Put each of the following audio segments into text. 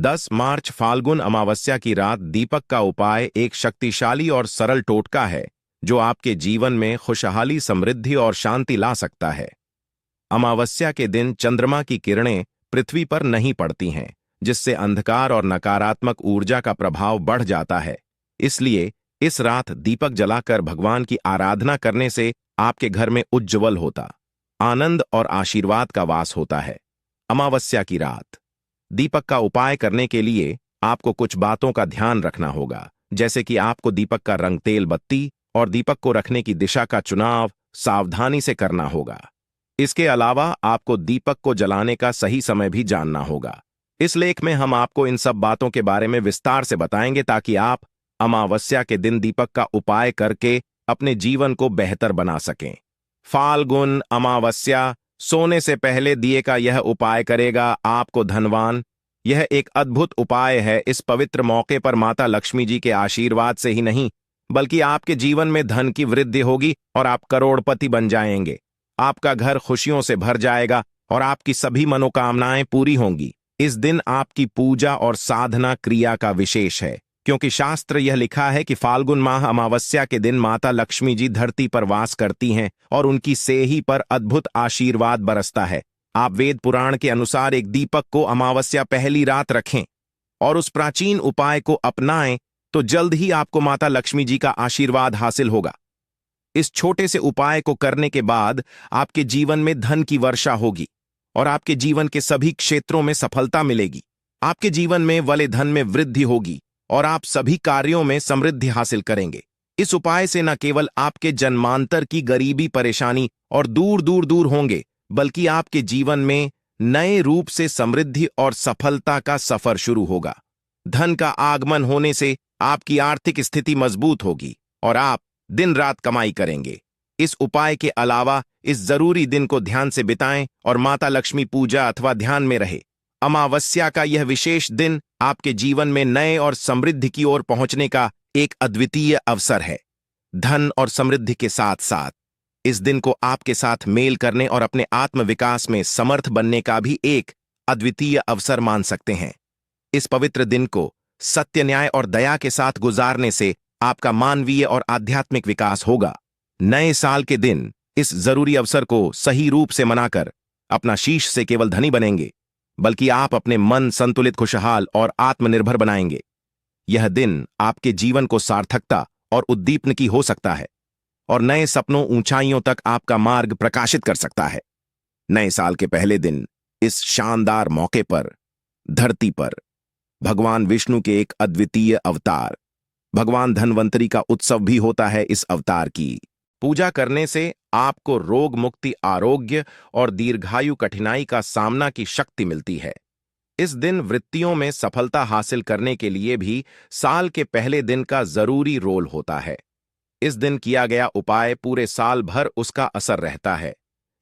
10 मार्च फाल्गुन अमावस्या की रात दीपक का उपाय एक शक्तिशाली और सरल टोटका है जो आपके जीवन में खुशहाली, समृद्धि और शांति ला सकता है। अमावस्या के दिन चंद्रमा की किरणें पृथ्वी पर नहीं पड़ती हैं, जिससे अंधकार और नकारात्मक ऊर्जा का प्रभाव बढ़ जाता है। इसलिए इस रात दीपक जलाकर भगवान की आराधना करने से आपके घर में उज्ज्वल होता, आनंद और आशीर्वाद का वास होता है। अमावस्या की रात दीपक का उपाय करने के लिए आपको कुछ बातों का ध्यान रखना होगा, जैसे कि आपको दीपक का रंग तेल बत्ती और दीपक को रखने की दिशा का चुनाव सावधानी से करना होगा। इसके अलावा आपको दीपक को जलाने का सही समय भी जानना होगा। इस लेख में हम आपको इन सब बातों के बारे में विस्तार से बताएंगे ताकि आप अमावस्या के दिन दीपक का उपाय करके अपने जीवन को बेहतर बना सकें। फाल्गुन अमावस्या, सोने से पहले दिए का यह उपाय करेगा आपको धनवान। यह एक अद्भुत उपाय है। इस पवित्र मौके पर माता लक्ष्मी जी के आशीर्वाद से ही नहीं, बल्कि आपके जीवन में धन की वृद्धि होगी और आप करोड़पति बन जाएंगे। आपका घर खुशियों से भर जाएगा और आपकी सभी मनोकामनाएं पूरी होंगी। इस दिन आपकी पूजा और साधना क्रिया का विशेष है, क्योंकि शास्त्र यह लिखा है कि फाल्गुन माह अमावस्या के दिन माता लक्ष्मी जी धरती पर वास करती हैं और उनकी सेही पर अद्भुत आशीर्वाद बरसता है। आप वेद पुराण के अनुसार एक दीपक को अमावस्या पहली रात रखें और उस प्राचीन उपाय को अपनाएं तो जल्द ही आपको माता लक्ष्मी जी का आशीर्वाद हासिल होगा। इस छोटे से उपाय को करने के बाद आपके जीवन में धन की वर्षा होगी और आपके जीवन के सभी क्षेत्रों में सफलता मिलेगी। आपके जीवन में वले धन में वृद्धि होगी और आप सभी कार्यों में समृद्धि हासिल करेंगे। इस उपाय से न केवल आपके जन्मांतर की गरीबी परेशानी और दूर दूर दूर होंगे, बल्कि आपके जीवन में नए रूप से समृद्धि और सफलता का सफर शुरू होगा। धन का आगमन होने से आपकी आर्थिक स्थिति मजबूत होगी और आप दिन रात कमाई करेंगे। इस उपाय के अलावा इस जरूरी दिन को ध्यान से बिताएं और माता लक्ष्मी पूजा अथवा ध्यान में रहे। अमावस्या का यह विशेष दिन आपके जीवन में नए और समृद्धि की ओर पहुंचने का एक अद्वितीय अवसर है। धन और समृद्धि के साथ साथ इस दिन को आपके साथ मेल करने और अपने आत्म विकास में समर्थ बनने का भी एक अद्वितीय अवसर मान सकते हैं। इस पवित्र दिन को सत्य, न्याय और दया के साथ गुजारने से आपका मानवीय और आध्यात्मिक विकास होगा। नए साल के दिन इस जरूरी अवसर को सही रूप से मनाकर अपना शीश से केवल धनी बनेंगे, बल्कि आप अपने मन संतुलित, खुशहाल और आत्मनिर्भर बनाएंगे। यह दिन आपके जीवन को सार्थकता और उद्दीपन की हो सकता है और नए सपनों, ऊंचाइयों तक आपका मार्ग प्रकाशित कर सकता है। नए साल के पहले दिन इस शानदार मौके पर धरती पर भगवान विष्णु के एक अद्वितीय अवतार भगवान धन्वंतरी का उत्सव भी होता है। इस अवतार की पूजा करने से आपको रोग मुक्ति, आरोग्य और दीर्घायु कठिनाई का सामना की शक्ति मिलती है। इस दिन वृत्तियों में सफलता हासिल करने के लिए भी साल के पहले दिन का जरूरी रोल होता है। इस दिन किया गया उपाय पूरे साल भर उसका असर रहता है।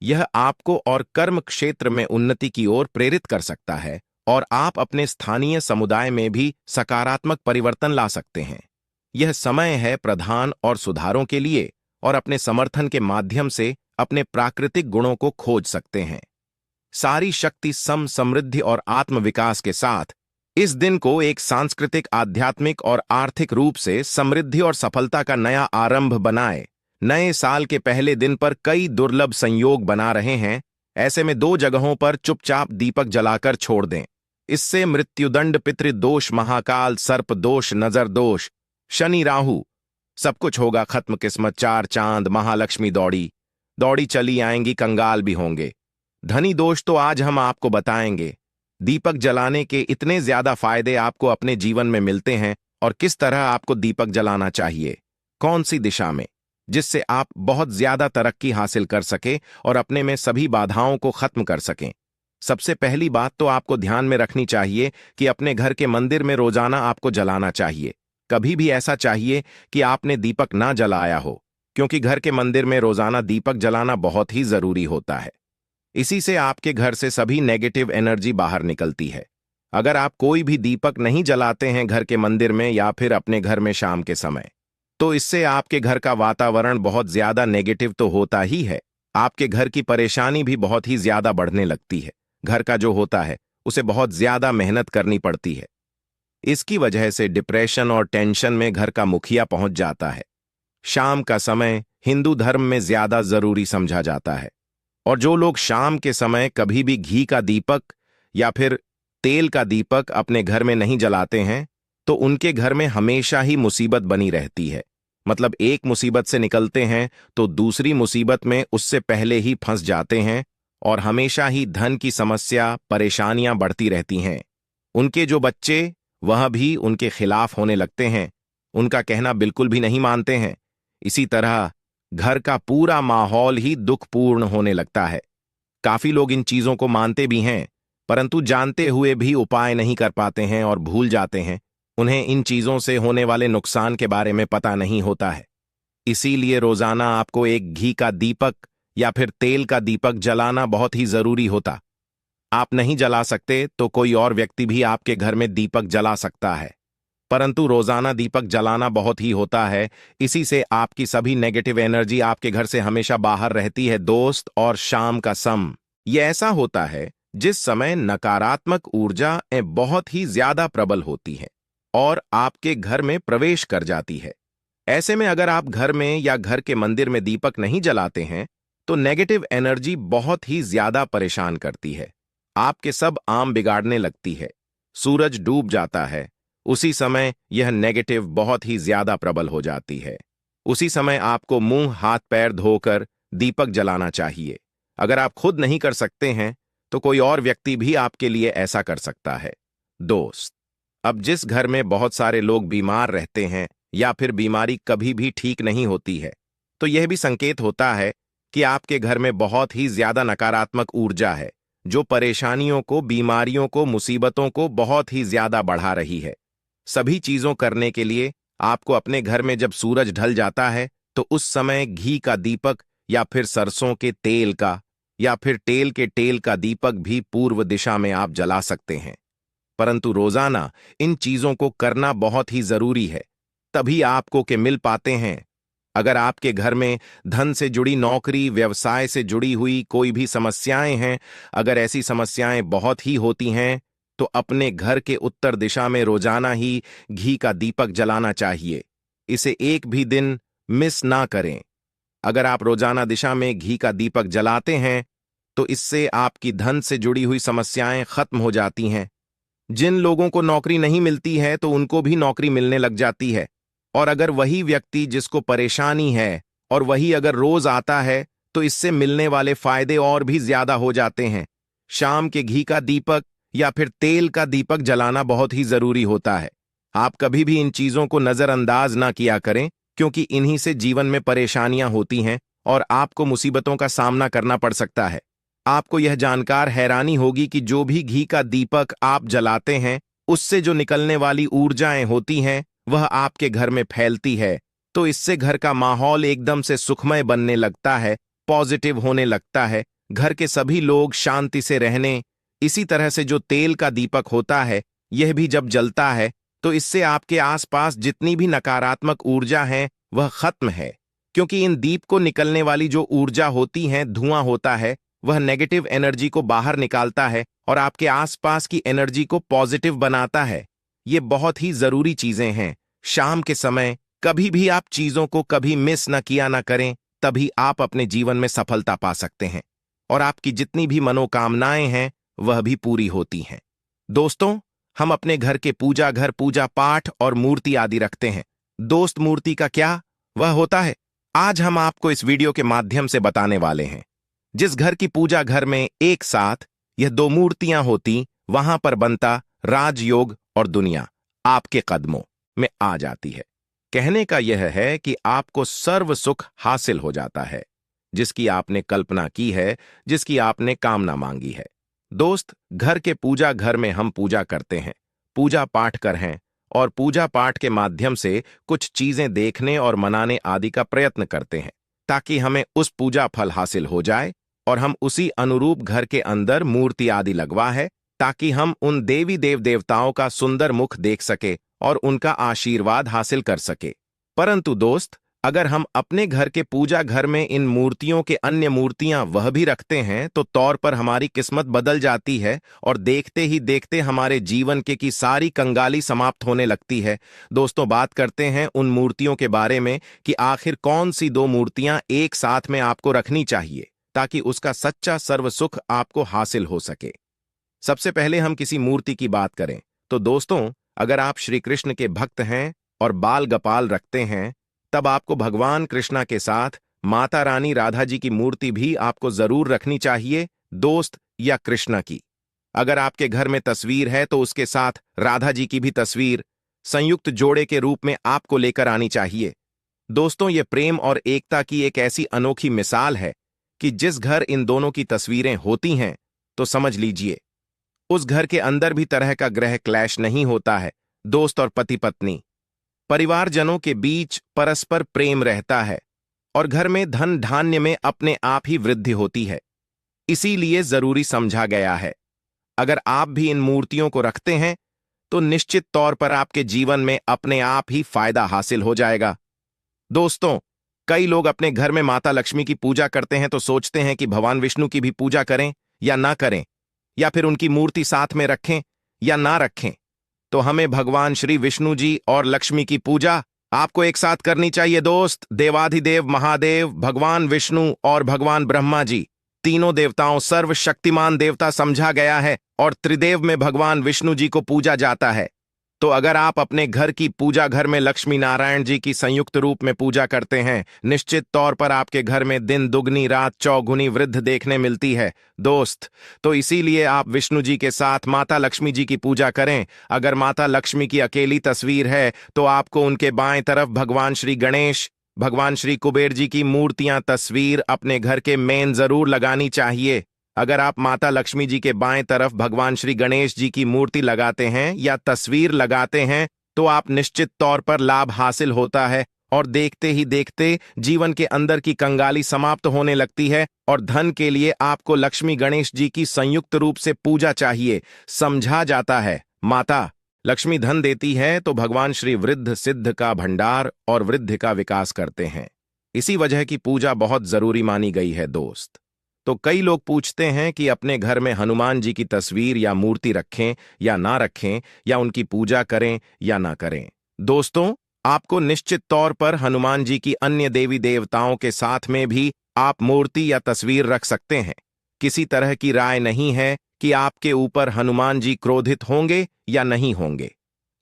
यह आपको और कर्म क्षेत्र में उन्नति की ओर प्रेरित कर सकता है और आप अपने स्थानीय समुदाय में भी सकारात्मक परिवर्तन ला सकते हैं। यह समय है प्रधान और सुधारों के लिए और अपने समर्थन के माध्यम से अपने प्राकृतिक गुणों को खोज सकते हैं। सारी शक्ति, समृद्धि और आत्मविकास के साथ इस दिन को एक सांस्कृतिक, आध्यात्मिक और आर्थिक रूप से समृद्धि और सफलता का नया आरंभ बनाए। नए साल के पहले दिन पर कई दुर्लभ संयोग बना रहे हैं। ऐसे में 2 जगहों पर चुपचाप दीपक जलाकर छोड़ दें। इससे मृत्युदंड, पितृदोष, महाकाल, सर्प दोष, नजर दोष, शनि, राहु सब कुछ होगा खत्म। किस्मत, 4 चांद, महालक्ष्मी दौड़ी दौड़ी चली आएंगी, कंगाल भी होंगे। धनी दोष तो आज हम आपको बताएंगे। दीपक जलाने के इतने ज्यादा फायदे आपको अपने जीवन में मिलते हैं और किस तरह आपको दीपक जलाना चाहिए, कौन सी दिशा में, जिससे आप बहुत ज्यादा तरक्की हासिल कर सके और अपने में सभी बाधाओं को खत्म कर सकें। सबसे पहली बात तो आपको ध्यान में रखनी चाहिए कि अपने घर के मंदिर में रोजाना आपको जलाना चाहिए। कभी भी ऐसा चाहिए कि आपने दीपक ना जलाया हो, क्योंकि घर के मंदिर में रोजाना दीपक जलाना बहुत ही जरूरी होता है। इसी से आपके घर से सभी नेगेटिव एनर्जी बाहर निकलती है। अगर आप कोई भी दीपक नहीं जलाते हैं घर के मंदिर में या फिर अपने घर में शाम के समय, तो इससे आपके घर का वातावरण बहुत ज्यादा नेगेटिव तो होता ही है, आपके घर की परेशानी भी बहुत ही ज्यादा बढ़ने लगती है। घर का जो होता है उसे बहुत ज्यादा मेहनत करनी पड़ती है। इसकी वजह से डिप्रेशन और टेंशन में घर का मुखिया पहुंच जाता है। शाम का समय हिंदू धर्म में ज्यादा जरूरी समझा जाता है, और जो लोग शाम के समय कभी भी घी का दीपक या फिर तेल का दीपक अपने घर में नहीं जलाते हैं, तो उनके घर में हमेशा ही मुसीबत बनी रहती है। मतलब एक मुसीबत से निकलते हैं तो दूसरी मुसीबत में उससे पहले ही फंस जाते हैं, और हमेशा ही धन की समस्या, परेशानियां बढ़ती रहती हैं। उनके जो बच्चे, वह भी उनके खिलाफ होने लगते हैं, उनका कहना बिल्कुल भी नहीं मानते हैं। इसी तरह घर का पूरा माहौल ही दुखपूर्ण होने लगता है। काफी लोग इन चीजों को मानते भी हैं, परंतु जानते हुए भी उपाय नहीं कर पाते हैं और भूल जाते हैं। उन्हें इन चीजों से होने वाले नुकसान के बारे में पता नहीं होता है। इसीलिए रोजाना आपको एक घी का दीपक या फिर तेल का दीपक जलाना बहुत ही जरूरी होता। आप नहीं जला सकते तो कोई और व्यक्ति भी आपके घर में दीपक जला सकता है, परंतु रोजाना दीपक जलाना बहुत ही होता है। इसी से आपकी सभी नेगेटिव एनर्जी आपके घर से हमेशा बाहर रहती है दोस्त। और शाम का सम ये ऐसा होता है जिस समय नकारात्मक ऊर्जा बहुत ही ज्यादा प्रबल होती है और आपके घर में प्रवेश कर जाती है। ऐसे में अगर आप घर में या घर के मंदिर में दीपक नहीं जलाते हैं तो नेगेटिव एनर्जी बहुत ही ज्यादा परेशान करती है। आपके सब आम बिगाड़ने लगती है। सूरज डूब जाता है, उसी समय यह नेगेटिव बहुत ही ज्यादा प्रबल हो जाती है। उसी समय आपको मुंह हाथ पैर धोकर दीपक जलाना चाहिए। अगर आप खुद नहीं कर सकते हैं तो कोई और व्यक्ति भी आपके लिए ऐसा कर सकता है दोस्त। अब जिस घर में बहुत सारे लोग बीमार रहते हैं या फिर बीमारी कभी भी ठीक नहीं होती है, तो यह भी संकेत होता है कि आपके घर में बहुत ही ज्यादा नकारात्मक ऊर्जा है, जो परेशानियों को, बीमारियों को, मुसीबतों को बहुत ही ज्यादा बढ़ा रही है। सभी चीजों करने के लिए आपको अपने घर में जब सूरज ढल जाता है तो उस समय घी का दीपक या फिर सरसों के तेल का या फिर तेल के तेल का दीपक भी पूर्व दिशा में आप जला सकते हैं। परंतु रोजाना इन चीजों को करना बहुत ही जरूरी है, तभी आपको के मिल पाते हैं। अगर आपके घर में धन से जुड़ी, नौकरी व्यवसाय से जुड़ी हुई कोई भी समस्याएं हैं, अगर ऐसी समस्याएं बहुत ही होती हैं, तो अपने घर के उत्तर दिशा में रोजाना ही घी का दीपक जलाना चाहिए। इसे एक भी दिन मिस ना करें। अगर आप रोजाना दिशा में घी का दीपक जलाते हैं तो इससे आपकी धन से जुड़ी हुई समस्याएं खत्म हो जाती हैं। जिन लोगों को नौकरी नहीं मिलती है तो उनको भी नौकरी मिलने लग जाती है, और अगर वही व्यक्ति जिसको परेशानी है और वही अगर रोज आता है तो इससे मिलने वाले फायदे और भी ज्यादा हो जाते हैं। शाम के घी का दीपक या फिर तेल का दीपक जलाना बहुत ही जरूरी होता है। आप कभी भी इन चीजों को नजरअंदाज ना किया करें, क्योंकि इन्हीं से जीवन में परेशानियां होती हैं और आपको मुसीबतों का सामना करना पड़ सकता है। आपको यह जानकर हैरानी होगी कि जो भी घी का दीपक आप जलाते हैं, उससे जो निकलने वाली ऊर्जाएं होती हैं वह आपके घर में फैलती है, तो इससे घर का माहौल एकदम से सुखमय बनने लगता है, पॉजिटिव होने लगता है। घर के सभी लोग शांति से रहने। इसी तरह से जो तेल का दीपक होता है, यह भी जब जलता है तो इससे आपके आसपास जितनी भी नकारात्मक ऊर्जा है वह खत्म है, क्योंकि इन दीप को निकलने वाली जो ऊर्जा होती है, धुआं होता है, वह नेगेटिव एनर्जी को बाहर निकालता है और आपके आसपास की एनर्जी को पॉजिटिव बनाता है। ये बहुत ही जरूरी चीजें हैं। शाम के समय कभी भी आप चीजों को कभी मिस न किया ना करें, तभी आप अपने जीवन में सफलता पा सकते हैं और आपकी जितनी भी मनोकामनाएं हैं वह भी पूरी होती हैं। दोस्तों, हम अपने घर के पूजा घर, पूजा पाठ और मूर्ति आदि रखते हैं। दोस्त, मूर्ति का क्या वह होता है, आज हम आपको इस वीडियो के माध्यम से बताने वाले हैं। जिस घर की पूजा घर में एक साथ यह दो मूर्तियां होती, वहां पर बनता राजयोग और दुनिया आपके कदमों में आ जाती है। कहने का यह है कि आपको सर्व सुख हासिल हो जाता है, जिसकी आपने कल्पना की है, जिसकी आपने कामना मांगी है। दोस्त, घर के पूजा घर में हम पूजा करते हैं, पूजा पाठ कर हैं, और पूजा पाठ के माध्यम से कुछ चीजें देखने और मनाने आदि का प्रयत्न करते हैं, ताकि हमें उस पूजा फल हासिल हो जाए, और हम उसी अनुरूप घर के अंदर मूर्ति आदि लगवा है, ताकि हम उन देवी देव देवताओं का सुंदर मुख देख सके और उनका आशीर्वाद हासिल कर सके। परंतु दोस्त, अगर हम अपने घर के पूजा घर में इन मूर्तियों के अन्य मूर्तियां वह भी रखते हैं तो तौर पर हमारी किस्मत बदल जाती है और देखते ही देखते हमारे जीवन के की सारी कंगाली समाप्त होने लगती है। दोस्तों, बात करते हैं उन मूर्तियों के बारे में कि आखिर कौन सी दो मूर्तियां एक साथ में आपको रखनी चाहिए ताकि उसका सच्चा सर्व सुख आपको हासिल हो सके। सबसे पहले हम किसी मूर्ति की बात करें तो दोस्तों, अगर आप श्री कृष्ण के भक्त हैं और बाल गपाल रखते हैं, तब आपको भगवान कृष्णा के साथ माता रानी राधा जी की मूर्ति भी आपको जरूर रखनी चाहिए दोस्त, या कृष्णा की। अगर आपके घर में तस्वीर है तो उसके साथ राधा जी की भी तस्वीर संयुक्त जोड़े के रूप में आपको लेकर आनी चाहिए। दोस्तों, ये प्रेम और एकता की एक ऐसी अनोखी मिसाल है कि जिस घर इन दोनों की तस्वीरें होती हैं तो समझ लीजिए उस घर के अंदर भी तरह का ग्रह क्लैश नहीं होता है। दोस्त और पति पत्नी परिवारजनों के बीच परस्पर प्रेम रहता है और घर में धन धान्य में अपने आप ही वृद्धि होती है। इसीलिए जरूरी समझा गया है। अगर आप भी इन मूर्तियों को रखते हैं तो निश्चित तौर पर आपके जीवन में अपने आप ही फायदा हासिल हो जाएगा। दोस्तों, कई लोग अपने घर में माता लक्ष्मी की पूजा करते हैं तो सोचते हैं कि भगवान विष्णु की भी पूजा करें या ना करें, या फिर उनकी मूर्ति साथ में रखें या ना रखें। तो हमें भगवान श्री विष्णु जी और लक्ष्मी की पूजा आपको एक साथ करनी चाहिए दोस्त। देवाधिदेव महादेव भगवान विष्णु और भगवान ब्रह्मा जी तीनों देवताओं सर्वशक्तिमान देवता समझा गया है और त्रिदेव में भगवान विष्णु जी को पूजा जाता है। तो अगर आप अपने घर की पूजा घर में लक्ष्मी नारायण जी की संयुक्त रूप में पूजा करते हैं, निश्चित तौर पर आपके घर में दिन दुगनी रात चौगुनी वृद्धि देखने मिलती है दोस्त। तो इसीलिए आप विष्णु जी के साथ माता लक्ष्मी जी की पूजा करें। अगर माता लक्ष्मी की अकेली तस्वीर है तो आपको उनके बाएं तरफ भगवान श्री गणेश, भगवान श्री कुबेर जी की मूर्तियां तस्वीर अपने घर के मेन जरूर लगानी चाहिए। अगर आप माता लक्ष्मी जी के बाएं तरफ भगवान श्री गणेश जी की मूर्ति लगाते हैं या तस्वीर लगाते हैं तो आप निश्चित तौर पर लाभ हासिल होता है और देखते ही देखते जीवन के अंदर की कंगाली समाप्त होने लगती है और धन के लिए आपको लक्ष्मी गणेश जी की संयुक्त रूप से पूजा चाहिए। समझा जाता है माता लक्ष्मी धन देती है तो भगवान श्री वृद्ध सिद्ध का भंडार और वृद्धि का विकास करते हैं। इसी वजह की पूजा बहुत जरूरी मानी गई है दोस्त। तो कई लोग पूछते हैं कि अपने घर में हनुमान जी की तस्वीर या मूर्ति रखें या ना रखें, या उनकी पूजा करें या ना करें। दोस्तों, आपको निश्चित तौर पर हनुमान जी की अन्य देवी देवताओं के साथ में भी आप मूर्ति या तस्वीर रख सकते हैं। किसी तरह की राय नहीं है कि आपके ऊपर हनुमान जी क्रोधित होंगे या नहीं होंगे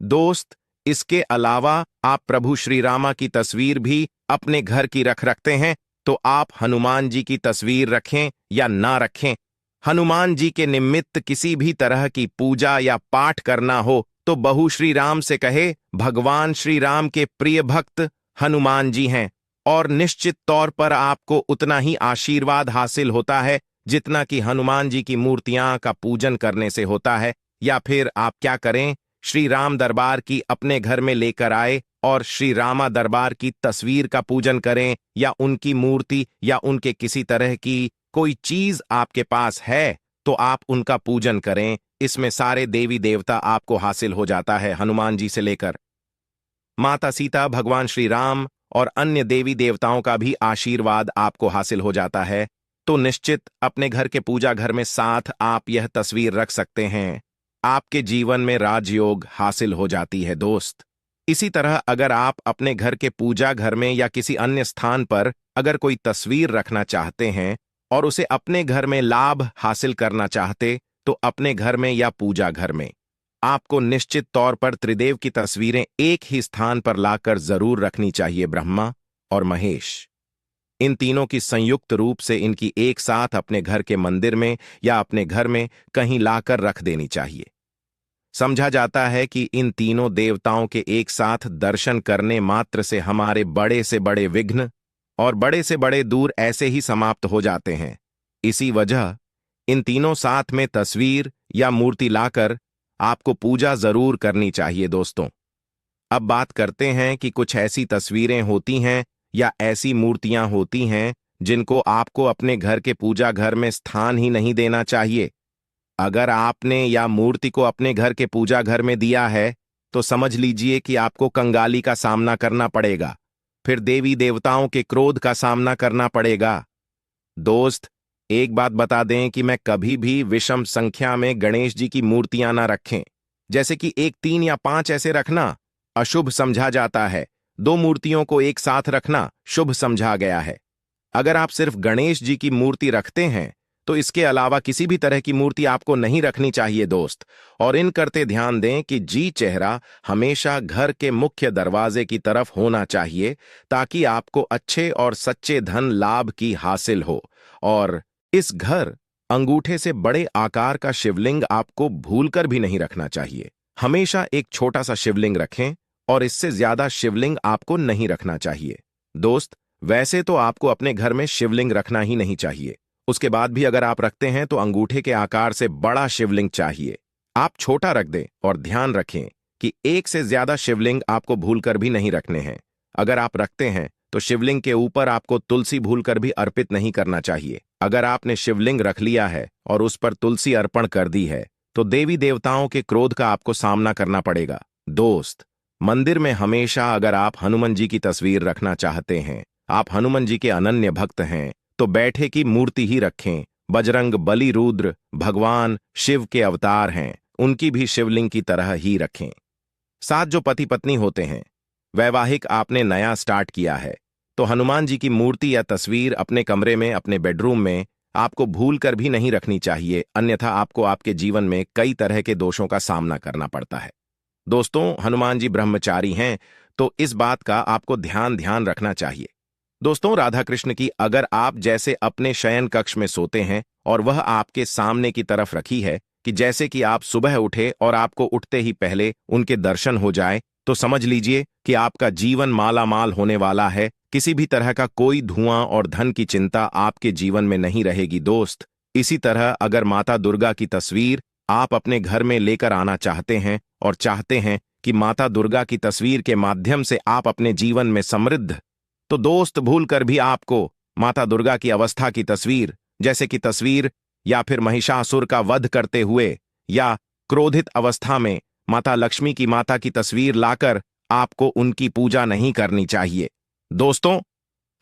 दोस्त। इसके अलावा आप प्रभु श्री रामा की तस्वीर भी अपने घर की रखते हैं तो आप हनुमान जी की तस्वीर रखें या ना रखें, हनुमान जी के निमित्त किसी भी तरह की पूजा या पाठ करना हो तो बहू श्री राम से कहे भगवान श्री राम के प्रिय भक्त हनुमान जी हैं और निश्चित तौर पर आपको उतना ही आशीर्वाद हासिल होता है जितना कि हनुमान जी की मूर्तियां का पूजन करने से होता है। या फिर आप क्या करें, श्री राम दरबार की अपने घर में लेकर आए और श्री रामा दरबार की तस्वीर का पूजन करें, या उनकी मूर्ति या उनके किसी तरह की कोई चीज आपके पास है तो आप उनका पूजन करें। इसमें सारे देवी देवता आपको हासिल हो जाता है, हनुमान जी से लेकर माता सीता, भगवान श्री राम और अन्य देवी देवताओं का भी आशीर्वाद आपको हासिल हो जाता है। तो निश्चित अपने घर के पूजा घर में साथ आप यह तस्वीर रख सकते हैं। आपके जीवन में राजयोग हासिल हो जाती है दोस्त। इसी तरह अगर आप अपने घर के पूजा घर में या किसी अन्य स्थान पर अगर कोई तस्वीर रखना चाहते हैं और उसे अपने घर में लाभ हासिल करना चाहते तो अपने घर में या पूजा घर में आपको निश्चित तौर पर त्रिदेव की तस्वीरें एक ही स्थान पर लाकर जरूर रखनी चाहिए, ब्रह्मा और महेश। इन तीनों की संयुक्त रूप से इनकी एक साथ अपने घर के मंदिर में या अपने घर में कहीं लाकर रख देनी चाहिए। समझा जाता है कि इन तीनों देवताओं के एक साथ दर्शन करने मात्र से हमारे बड़े से बड़े विघ्न और बड़े से बड़े दूर ऐसे ही समाप्त हो जाते हैं। इसी वजह इन तीनों साथ में तस्वीर या मूर्ति लाकर आपको पूजा जरूर करनी चाहिए दोस्तों। अब बात करते हैं कि कुछ ऐसी तस्वीरें होती हैं या ऐसी मूर्तियां होती हैं जिनको आपको अपने घर के पूजा घर में स्थान ही नहीं देना चाहिए। अगर आपने या मूर्ति को अपने घर के पूजा घर में दिया है तो समझ लीजिए कि आपको कंगाली का सामना करना पड़ेगा। फिर देवी देवताओं के क्रोध का सामना करना पड़ेगा। दोस्त, एक बात बता दें कि मैं कभी भी विषम संख्या में गणेश जी की मूर्तियां ना रखें। जैसे कि 1, 3 या 5 ऐसे रखना अशुभ समझा जाता है। 2 मूर्तियों को एक साथ रखना शुभ समझा गया है। अगर आप सिर्फ गणेश जी की मूर्ति रखते हैं तो इसके अलावा किसी भी तरह की मूर्ति आपको नहीं रखनी चाहिए दोस्त। और इन करते ध्यान दें कि जी चेहरा हमेशा घर के मुख्य दरवाजे की तरफ होना चाहिए, ताकि आपको अच्छे और सच्चे धन लाभ की हासिल हो। और इस घर अंगूठे से बड़े आकार का शिवलिंग आपको भूलकर भी नहीं रखना चाहिए। हमेशा एक छोटा सा शिवलिंग रखें और इससे ज्यादा शिवलिंग आपको नहीं रखना चाहिए। दोस्त, वैसे तो आपको अपने घर में शिवलिंग रखना ही नहीं चाहिए। उसके बाद भी अगर आप रखते हैं तो अंगूठे के आकार से बड़ा शिवलिंग चाहिए। आप छोटा रख दें और ध्यान रखें कि एक से ज्यादा शिवलिंग आपको भूलकर भी नहीं रखने हैं। अगर आप रखते हैं तो शिवलिंग के ऊपर आपको तुलसी भूलकर भी अर्पित नहीं करना चाहिए। अगर आपने शिवलिंग रख लिया है और उस पर तुलसी अर्पण कर दी है तो देवी देवताओं के क्रोध का आपको सामना करना पड़ेगा। दोस्त, मंदिर में हमेशा अगर आप हनुमान जी की तस्वीर रखना चाहते हैं, आप हनुमान जी के अनन्य भक्त हैं, तो बैठे की मूर्ति ही रखें। बजरंग बली रुद्र भगवान शिव के अवतार हैं, उनकी भी शिवलिंग की तरह ही रखें। साथ जो पति पत्नी होते हैं, वैवाहिक आपने नया स्टार्ट किया है, तो हनुमान जी की मूर्ति या तस्वीर अपने कमरे में, अपने बेडरूम में आपको भूल कर भी नहीं रखनी चाहिए, अन्यथा आपको आपके जीवन में कई तरह के दोषों का सामना करना पड़ता है। दोस्तों, हनुमान जी ब्रह्मचारी हैं, तो इस बात का आपको ध्यान रखना चाहिए। दोस्तों, राधा कृष्ण की अगर आप जैसे अपने शयन कक्ष में सोते हैं और वह आपके सामने की तरफ रखी है कि जैसे कि आप सुबह उठे और आपको उठते ही पहले उनके दर्शन हो जाए, तो समझ लीजिए कि आपका जीवन माला माल होने वाला है। किसी भी तरह का कोई धुआं और धन की चिंता आपके जीवन में नहीं रहेगी। दोस्त, इसी तरह अगर माता दुर्गा की तस्वीर आप अपने घर में लेकर आना चाहते हैं और चाहते हैं कि माता दुर्गा की तस्वीर के माध्यम से आप अपने जीवन में समृद्ध, तो दोस्त भूल कर भी आपको माता दुर्गा की अवस्था की तस्वीर, जैसे कि तस्वीर या फिर महिषासुर का वध करते हुए या क्रोधित अवस्था में माता लक्ष्मी की माता की तस्वीर लाकर आपको उनकी पूजा नहीं करनी चाहिए। दोस्तों,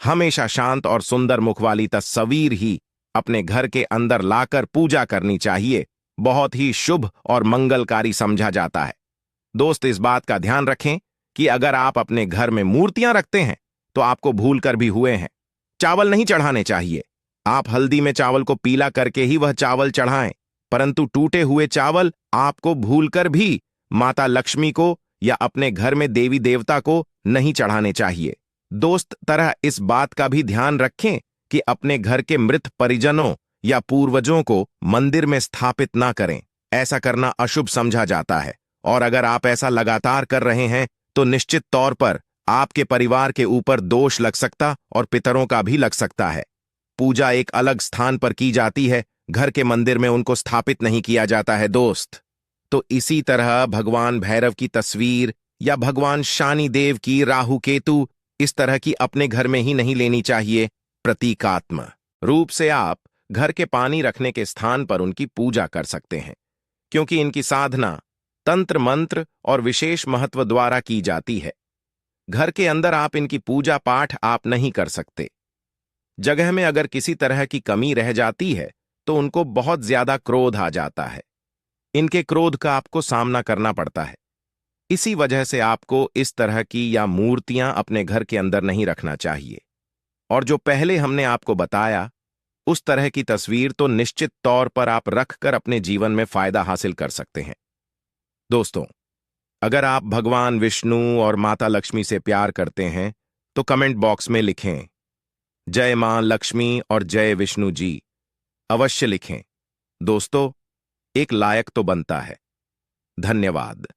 हमेशा शांत और सुंदर मुख वाली तस्वीर ही अपने घर के अंदर लाकर पूजा करनी चाहिए। बहुत ही शुभ और मंगलकारी समझा जाता है। दोस्त, इस बात का ध्यान रखें कि अगर आप अपने घर में मूर्तियां रखते हैं तो आपको भूल कर भी हुए हैं, चावल नहीं चढ़ाने चाहिए। आप हल्दी में चावल को पीला करके ही वह चावल चढ़ाएं, परंतु टूटे हुए चावल आपको भूलकर भी माता लक्ष्मी को या अपने घर में देवी देवता को नहीं चढ़ाने चाहिए। दोस्त, तरह इस बात का भी ध्यान रखें कि अपने घर के मृत परिजनों या पूर्वजों को मंदिर में स्थापित ना करें। ऐसा करना अशुभ समझा जाता है, और अगर आप ऐसा लगातार कर रहे हैं तो निश्चित तौर पर आपके परिवार के ऊपर दोष लग सकता और पितरों का भी लग सकता है। पूजा एक अलग स्थान पर की जाती है, घर के मंदिर में उनको स्थापित नहीं किया जाता है। दोस्त, तो इसी तरह भगवान भैरव की तस्वीर या भगवान शानी देव की राहु केतु इस तरह की अपने घर में ही नहीं लेनी चाहिए। प्रतीकात्मक रूप से आप घर के पानी रखने के स्थान पर उनकी पूजा कर सकते हैं, क्योंकि इनकी साधना तंत्र मंत्र और विशेष महत्व द्वारा की जाती है। घर के अंदर आप इनकी पूजा पाठ आप नहीं कर सकते। जगह में अगर किसी तरह की कमी रह जाती है तो उनको बहुत ज्यादा क्रोध आ जाता है। इनके क्रोध का आपको सामना करना पड़ता है। इसी वजह से आपको इस तरह की या मूर्तियां अपने घर के अंदर नहीं रखना चाहिए। और जो पहले हमने आपको बताया, उस तरह की तस्वीर तो निश्चित तौर पर आप रखकर अपने जीवन में फायदा हासिल कर सकते हैं। दोस्तों, अगर आप भगवान विष्णु और माता लक्ष्मी से प्यार करते हैं तो कमेंट बॉक्स में लिखें जय मां लक्ष्मी और जय विष्णु जी, अवश्य लिखें। दोस्तों, एक लायक तो बनता है। धन्यवाद।